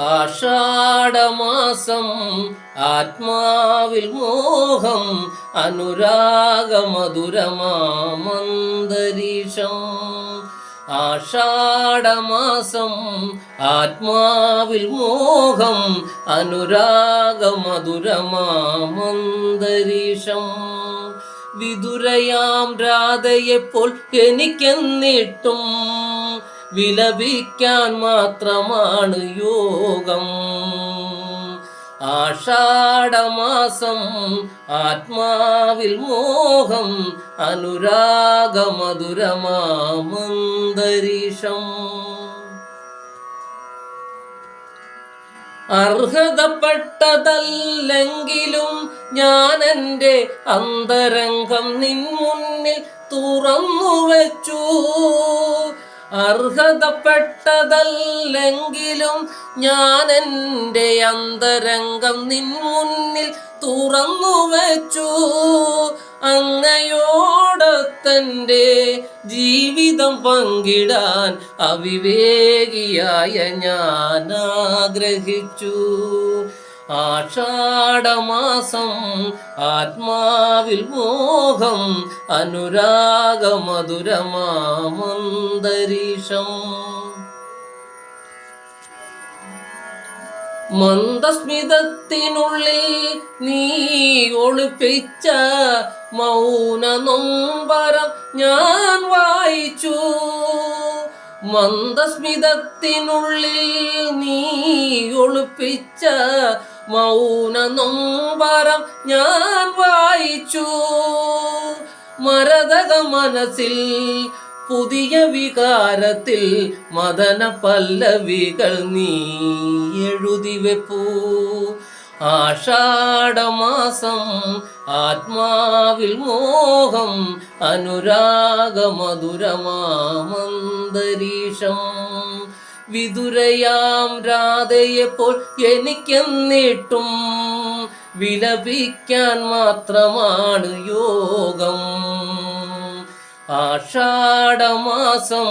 ആഷാഢമാസം ആത്മാവിൽ മോഹം അനുരാഗമധുരമാമന്തരീക്ഷം. ആഷാഢമാസം ആത്മാവിൽ മോഹം അനുരാഗമധുരമാമന്തരീക്ഷം. വിതുരയാം രാധയെപ്പോൾ എനിക്കെന്നിട്ടും വിലപിക്കാൻ മാത്രമാണ് യോഗം. ആഷാഢമാസം ആത്മാവിൽ മോഹം അനുരാഗമധുരമാമന്തരീക്ഷം. അർഹതപ്പെട്ടതല്ലെങ്കിലും ഞാൻ എൻ്റെ അന്തരംഗം നിൻ മുന്നിൽ തുറന്നു വെച്ചു. അർഹതപ്പെട്ടതല്ലെങ്കിലും ഞാൻ എൻ്റെ അന്തരംഗം നിൻ മുന്നിൽ തുറന്നു വെച്ചു. അങ്ങയോടൊത്തൻ്റെ ജീവിതം പങ്കിടാൻ അവിവേകിയായ ഞാൻ ആഗ്രഹിച്ചു. ആഷാഢമാസം ആത്മാവിൽ മോഹം അനുരാഗമധുരമാമന്തരീക്ഷം. മന്ദസ്മിതത്തിനുള്ളിൽ നീ ഒളിപ്പിച്ച മൗന നൊമ്പരം ഞാൻ വായിച്ചു. മന്ദസ്മിതത്തിനുള്ളിൽ നീ ഒളിപ്പിച്ച മൗന നൊമ്പരം ഞാൻ വായിച്ചു. മരതക മനസ്സിൽ പുതിയ വികാരത്തിൽ മദന പല്ലവികൾ നീ എഴുതി വെപ്പൂ. ആഷാഢമാസം ആത്മാവിൽ മോഹം അനുരാഗമധുരമാമന്തരീക്ഷം. വിതുരയാം രാധയെപ്പോൾ എനിക്കെന്നിട്ടും വിലപിക്കാൻ മാത്രമാണ് യോഗം. ആഷാഢമാസം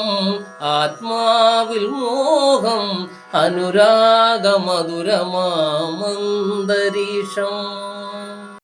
ആത്മാവിൽ മോഹം അനുരാഗമധുരമാമന്തരീക്ഷം.